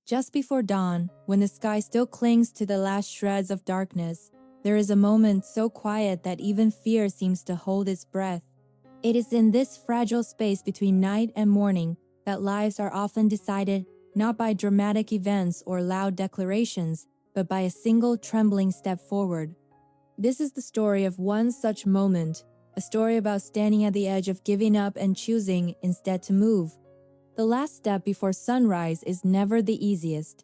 Just before dawn, when the sky still clings to the last shreds of darkness, there is a moment so quiet that even fear seems to hold its breath. It is in this fragile space between night and morning that lives are often decided not by dramatic events or loud declarations, but by a single trembling step forward. This is the story of one such moment, a story about standing at the edge of giving up and choosing instead to move. The last step before sunrise is never the easiest.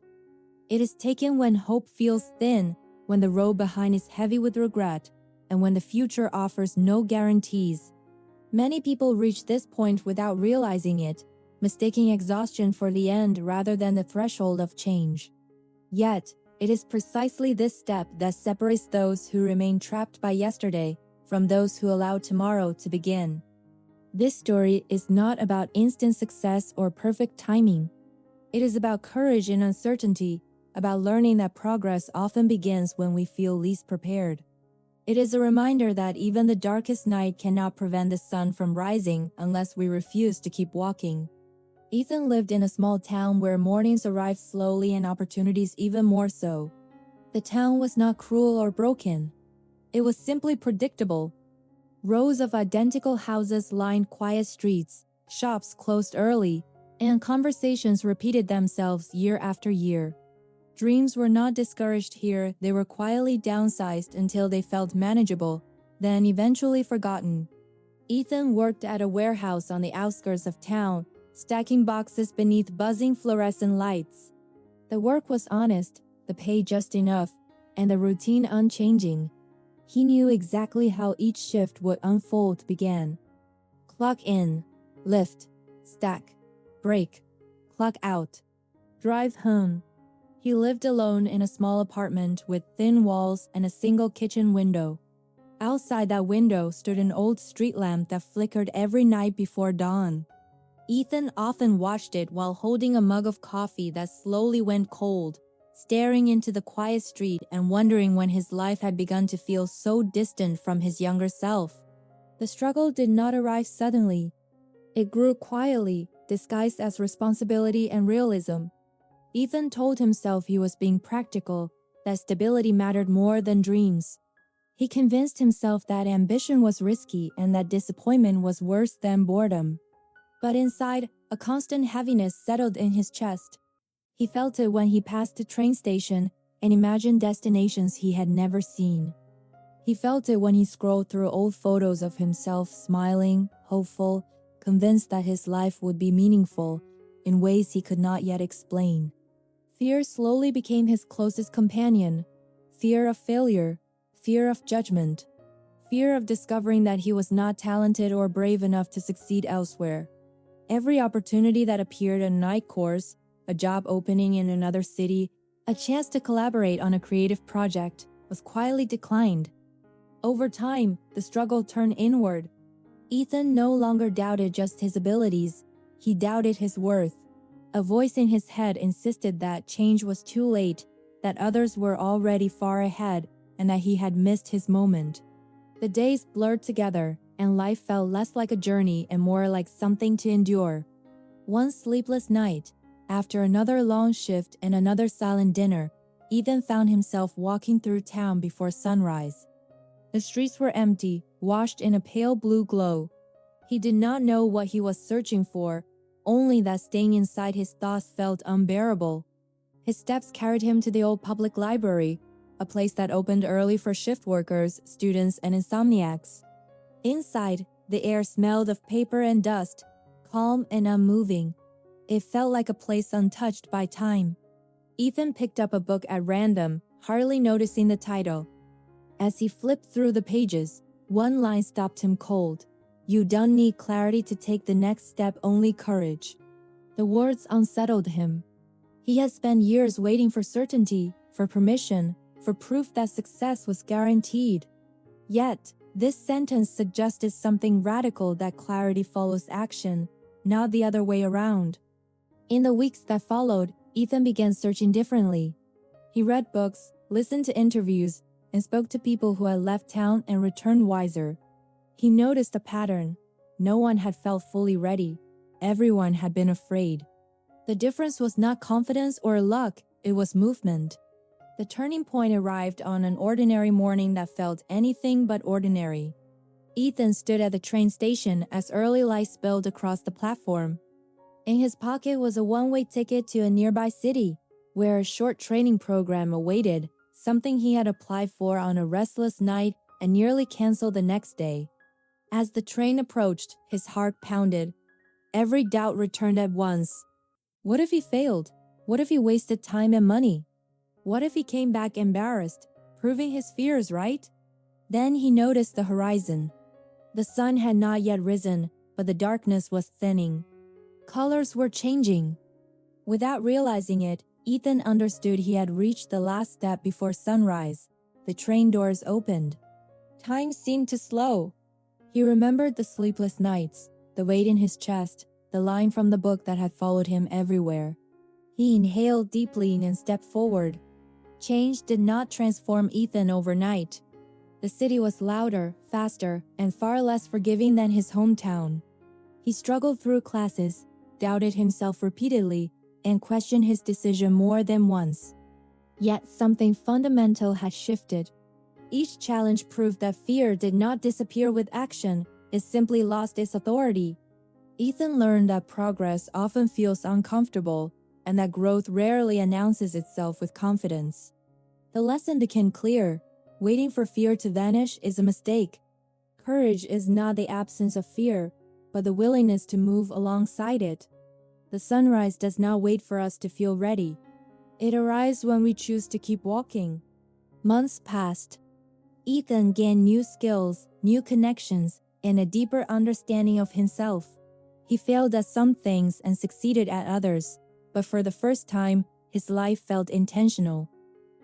It is taken when hope feels thin, when the road behind is heavy with regret, and when the future offers no guarantees. Many people reach this point without realizing it, mistaking exhaustion for the end rather than the threshold of change. Yet, it is precisely this step that separates those who remain trapped by yesterday from those who allow tomorrow to begin. This story is not about instant success or perfect timing. It is about courage in uncertainty, about learning that progress often begins when we feel least prepared. It is a reminder that even the darkest night cannot prevent the sun from rising unless we refuse to keep walking. Ethan lived in a small town where mornings arrived slowly and opportunities even more so. The town was not cruel or broken. It was simply predictable. Rows of identical houses lined quiet streets, shops closed early, and conversations repeated themselves year after year. Dreams were not discouraged here, they were quietly downsized until they felt manageable, then eventually forgotten. Ethan worked at a warehouse on the outskirts of town, stacking boxes beneath buzzing fluorescent lights. The work was honest, the pay just enough, and the routine unchanging. He knew exactly how each shift would unfold began. Clock in, lift, stack, break, clock out, drive home. He lived alone in a small apartment with thin walls and a single kitchen window. Outside that window stood an old street lamp that flickered every night before dawn. Ethan often watched it while holding a mug of coffee that slowly went cold, staring into the quiet street and wondering when his life had begun to feel so distant from his younger self. The struggle did not arrive suddenly. It grew quietly, disguised as responsibility and realism. Ethan told himself he was being practical, that stability mattered more than dreams. He convinced himself that ambition was risky and that disappointment was worse than boredom. But inside, a constant heaviness settled in his chest. He felt it when he passed the train station and imagined destinations he had never seen. He felt it when he scrolled through old photos of himself smiling, hopeful, convinced that his life would be meaningful in ways he could not yet explain. Fear slowly became his closest companion. Fear of failure, fear of judgment, fear of discovering that he was not talented or brave enough to succeed elsewhere. Every opportunity that appeared, a night course, a job opening in another city, a chance to collaborate on a creative project, was quietly declined. Over time, the struggle turned inward. Ethan no longer doubted just his abilities, he doubted his worth. A voice in his head insisted that change was too late, that others were already far ahead, and that he had missed his moment. The days blurred together, and life felt less like a journey and more like something to endure. One sleepless night, after another long shift and another silent dinner, Ethan found himself walking through town before sunrise. The streets were empty, washed in a pale blue glow. He did not know what he was searching for, only that staying inside his thoughts felt unbearable. His steps carried him to the old public library, a place that opened early for shift workers, students, and insomniacs. Inside, the air smelled of paper and dust, calm and unmoving. It felt like a place untouched by time. Ethan picked up a book at random, hardly noticing the title. As he flipped through the pages, one line stopped him cold. "You don't need clarity to take the next step, only courage." The words unsettled him. He had spent years waiting for certainty, for permission, for proof that success was guaranteed. Yet, this sentence suggested something radical, that clarity follows action, not the other way around. In the weeks that followed, Ethan began searching differently. He read books, listened to interviews, and spoke to people who had left town and returned wiser. He noticed a pattern. No one had felt fully ready. Everyone had been afraid. The difference was not confidence or luck, it was movement. The turning point arrived on an ordinary morning that felt anything but ordinary. Ethan stood at the train station as early light spilled across the platform. In his pocket was a one-way ticket to a nearby city, where a short training program awaited, something he had applied for on a restless night and nearly canceled the next day. As the train approached, his heart pounded. Every doubt returned at once. What if he failed? What if he wasted time and money? What if he came back embarrassed, proving his fears right? Then he noticed the horizon. The sun had not yet risen, but the darkness was thinning. Colors were changing. Without realizing it, Ethan understood he had reached the last step before sunrise. The train doors opened. Time seemed to slow. He remembered the sleepless nights, the weight in his chest, the line from the book that had followed him everywhere. He inhaled deeply and stepped forward. Change did not transform Ethan overnight. The city was louder, faster, and far less forgiving than his hometown. He struggled through classes, doubted himself repeatedly, and questioned his decision more than once. Yet something fundamental had shifted. Each challenge proved that fear did not disappear with action, it simply lost its authority. Ethan learned that progress often feels uncomfortable, and that growth rarely announces itself with confidence. The lesson became clear. Waiting for fear to vanish is a mistake. Courage is not the absence of fear, but the willingness to move alongside it. The sunrise does not wait for us to feel ready. It arrives when we choose to keep walking. Months passed. Ethan gained new skills, new connections, and a deeper understanding of himself. He failed at some things and succeeded at others, but for the first time, his life felt intentional.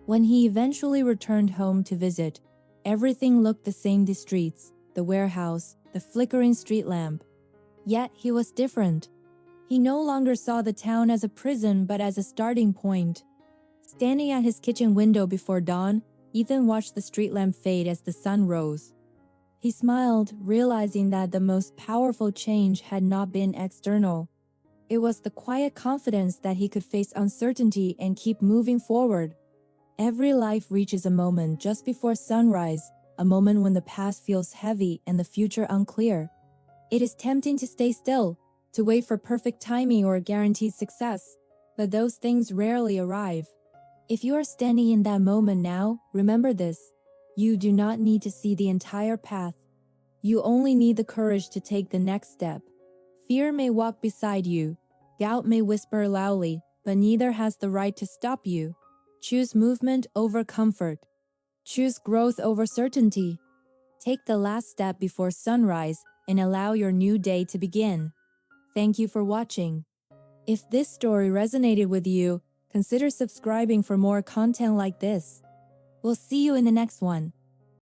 When he eventually returned home to visit, everything looked the same: the streets, the warehouse, the flickering street lamp. Yet he was different. He no longer saw the town as a prison but as a starting point. Standing at his kitchen window before dawn, Ethan watched the street lamp fade as the sun rose. He smiled, realizing that the most powerful change had not been external. It was the quiet confidence that he could face uncertainty and keep moving forward. Every life reaches a moment just before sunrise, a moment when the past feels heavy and the future unclear. It is tempting to stay still, to wait for perfect timing or guaranteed success, but those things rarely arrive. If you are standing in that moment now, remember this: you do not need to see the entire path. You only need the courage to take the next step. Fear may walk beside you, doubt may whisper loudly, but neither has the right to stop you. Choose movement over comfort. Choose growth over certainty. Take the last step before sunrise and allow your new day to begin. Thank you for watching. If this story resonated with you, consider subscribing for more content like this. We'll see you in the next one.